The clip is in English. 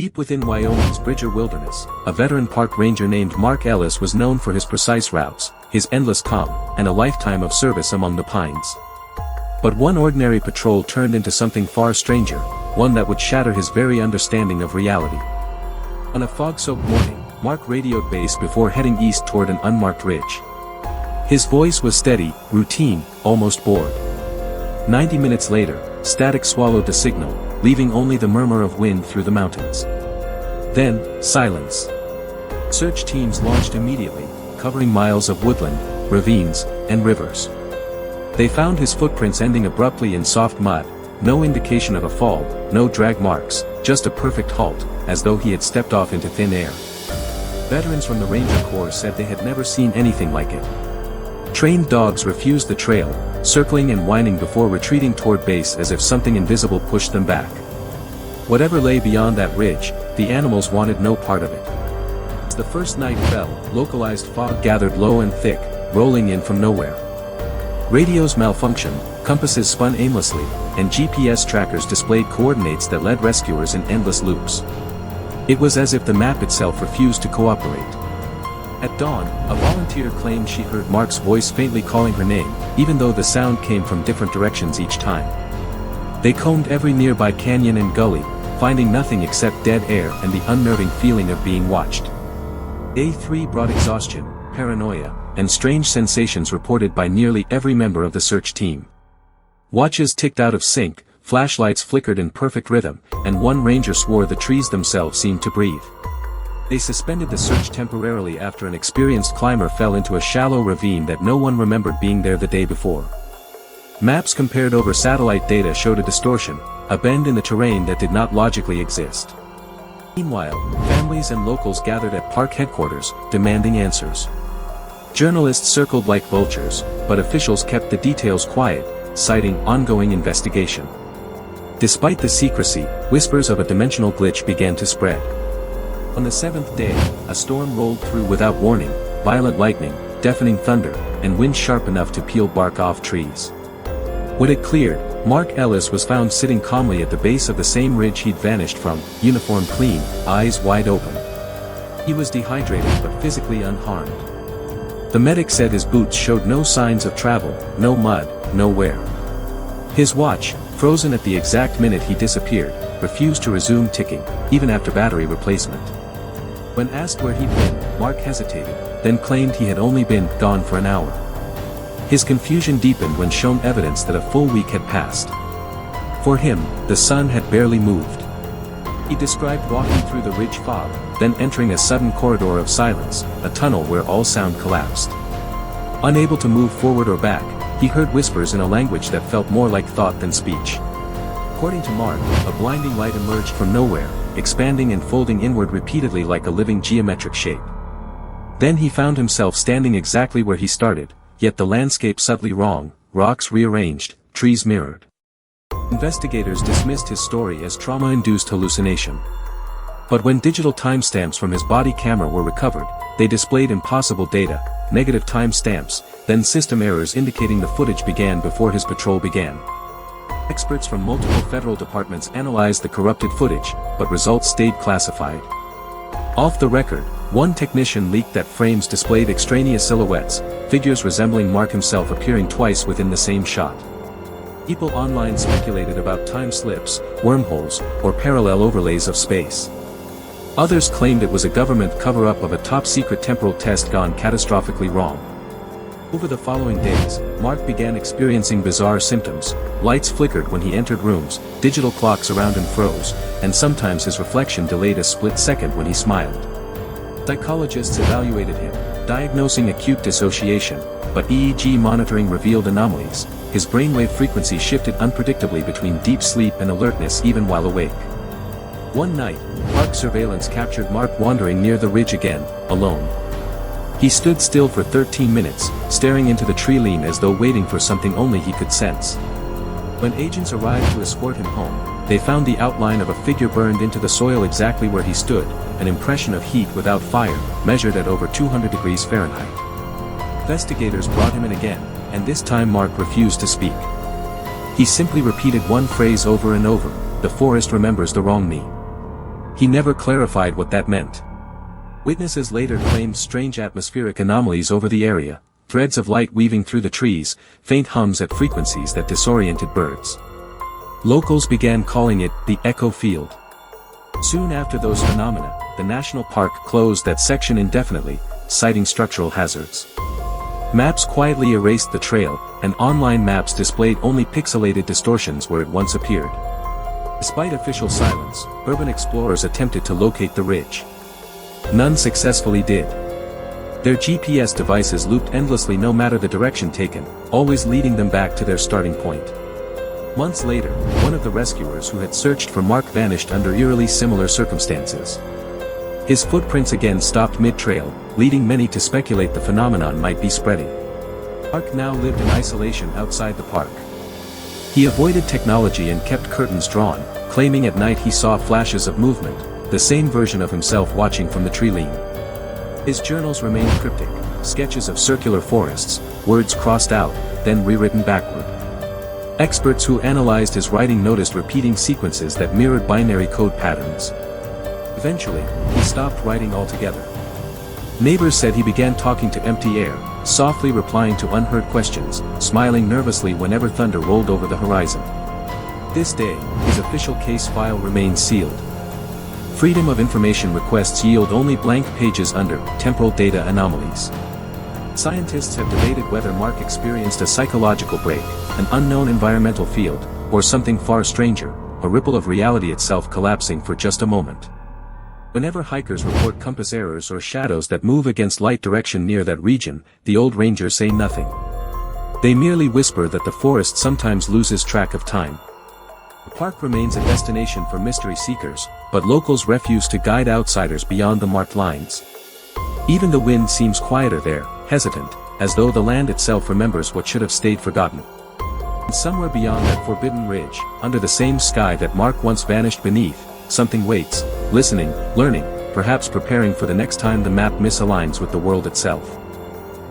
Deep within Wyoming's Bridger Wilderness, a veteran park ranger named Mark Ellis was known for his precise routes, his endless calm, and a lifetime of service among the pines. But one ordinary patrol turned into something far stranger, one that would shatter his very understanding of reality. On a fog-soaked morning, Mark radioed base before heading east toward an unmarked ridge. His voice was steady, routine, almost bored. 90 minutes later, static swallowed the signal, leaving only the murmur of wind through the mountains. Then, silence. Search teams launched immediately, covering miles of woodland, ravines, and rivers. They found his footprints ending abruptly in soft mud, no indication of a fall, no drag marks, just a perfect halt, as though he had stepped off into thin air. Veterans from the Ranger Corps said they had never seen anything like it. Trained dogs refused the trail, circling and whining before retreating toward base as if something invisible pushed them back. Whatever lay beyond that ridge, the animals wanted no part of it. As the first night fell, localized fog gathered low and thick, rolling in from nowhere. Radios malfunctioned, compasses spun aimlessly, and GPS trackers displayed coordinates that led rescuers in endless loops. It was as if the map itself refused to cooperate. At dawn, a volunteer claimed she heard Mark's voice faintly calling her name, even though the sound came from different directions each time. They combed every nearby canyon and gully, finding nothing except dead air and the unnerving feeling of being watched. Day 3 brought exhaustion, paranoia, and strange sensations reported by nearly every member of the search team. Watches ticked out of sync, flashlights flickered in perfect rhythm, and one ranger swore the trees themselves seemed to breathe. They suspended the search temporarily after an experienced climber fell into a shallow ravine that no one remembered being there the day before. Maps compared over satellite data showed a distortion, a bend in the terrain that did not logically exist. Meanwhile, families and locals gathered at park headquarters, demanding answers. Journalists circled like vultures, but officials kept the details quiet, citing ongoing investigation. Despite the secrecy, whispers of a dimensional glitch began to spread. On the 7th day, a storm rolled through without warning, violent lightning, deafening thunder, and wind sharp enough to peel bark off trees. When it cleared, Mark Ellis was found sitting calmly at the base of the same ridge he'd vanished from, uniform clean, eyes wide open. He was dehydrated but physically unharmed. The medic said his boots showed no signs of travel, no mud, no wear. His watch, frozen at the exact minute he disappeared, refused to resume ticking, even after battery replacement. When asked where he'd been, Mark hesitated, then claimed he had only been gone for an hour. His confusion deepened when shown evidence that a full week had passed. For him, the sun had barely moved. He described walking through the ridge fog, then entering a sudden corridor of silence, a tunnel where all sound collapsed. Unable to move forward or back, he heard whispers in a language that felt more like thought than speech. According to Mark, a blinding light emerged from nowhere, expanding and folding inward repeatedly like a living geometric shape. Then he found himself standing exactly where he started, yet the landscape subtly wrong, rocks rearranged, trees mirrored. Investigators dismissed his story as trauma-induced hallucination. But when digital timestamps from his body camera were recovered, they displayed impossible data, negative timestamps, then system errors indicating the footage began before his patrol began. Experts from multiple federal departments analyzed the corrupted footage, but results stayed classified. Off the record, one technician leaked that frames displayed extraneous silhouettes, figures resembling Mark himself appearing twice within the same shot. People online speculated about time slips, wormholes, or parallel overlays of space. Others claimed it was a government cover-up of a top-secret temporal test gone catastrophically wrong. Over the following days, Mark began experiencing bizarre symptoms. Lights flickered when he entered rooms, digital clocks around him froze, and sometimes his reflection delayed a split second when he smiled. Psychologists evaluated him, diagnosing acute dissociation, but EEG monitoring revealed anomalies. His brainwave frequency shifted unpredictably between deep sleep and alertness even while awake. One night, park surveillance captured Mark wandering near the ridge again, alone. He stood still for 13 minutes, staring into the tree line as though waiting for something only he could sense. When agents arrived to escort him home, they found the outline of a figure burned into the soil exactly where he stood, an impression of heat without fire, measured at over 200 degrees Fahrenheit. Investigators brought him in again, and this time Mark refused to speak. He simply repeated one phrase over and over: "The forest remembers the wrong me." he never clarified what that meant. Witnesses later claimed strange atmospheric anomalies over the area, threads of light weaving through the trees, faint hums at frequencies that disoriented birds. Locals began calling it the Echo Field. Soon after those phenomena, the national park closed that section indefinitely, citing structural hazards. Maps quietly erased the trail, and online maps displayed only pixelated distortions where it once appeared. Despite official silence, urban explorers attempted to locate the ridge. None successfully did. Their GPS devices looped endlessly no matter the direction taken, always leading them back to their starting point. Months later, one of the rescuers who had searched for Mark vanished under eerily similar circumstances. His footprints again stopped mid-trail, leading many to speculate the phenomenon might be spreading. Mark now lived in isolation outside the park. He avoided technology and kept curtains drawn, claiming at night he saw flashes of movement, the same version of himself watching from the tree lean. His journals remained cryptic, sketches of circular forests, words crossed out, then rewritten backward. Experts who analyzed his writing noticed repeating sequences that mirrored binary code patterns. Eventually, he stopped writing altogether. Neighbors said he began talking to empty air, softly replying to unheard questions, smiling nervously whenever thunder rolled over the horizon. This day, his official case file remains sealed. Freedom of Information requests yield only blank pages under temporal data anomalies. Scientists have debated whether Mark experienced a psychological break, an unknown environmental field, or something far stranger, a ripple of reality itself collapsing for just a moment. Whenever hikers report compass errors or shadows that move against light direction near that region, the old rangers say nothing. They merely whisper that the forest sometimes loses track of time. The park remains a destination for mystery seekers, but locals refuse to guide outsiders beyond the marked lines. Even the wind seems quieter there, hesitant, as though the land itself remembers what should have stayed forgotten. And somewhere beyond that forbidden ridge, under the same sky that Mark once vanished beneath, something waits, listening, learning, perhaps preparing for the next time the map misaligns with the world itself.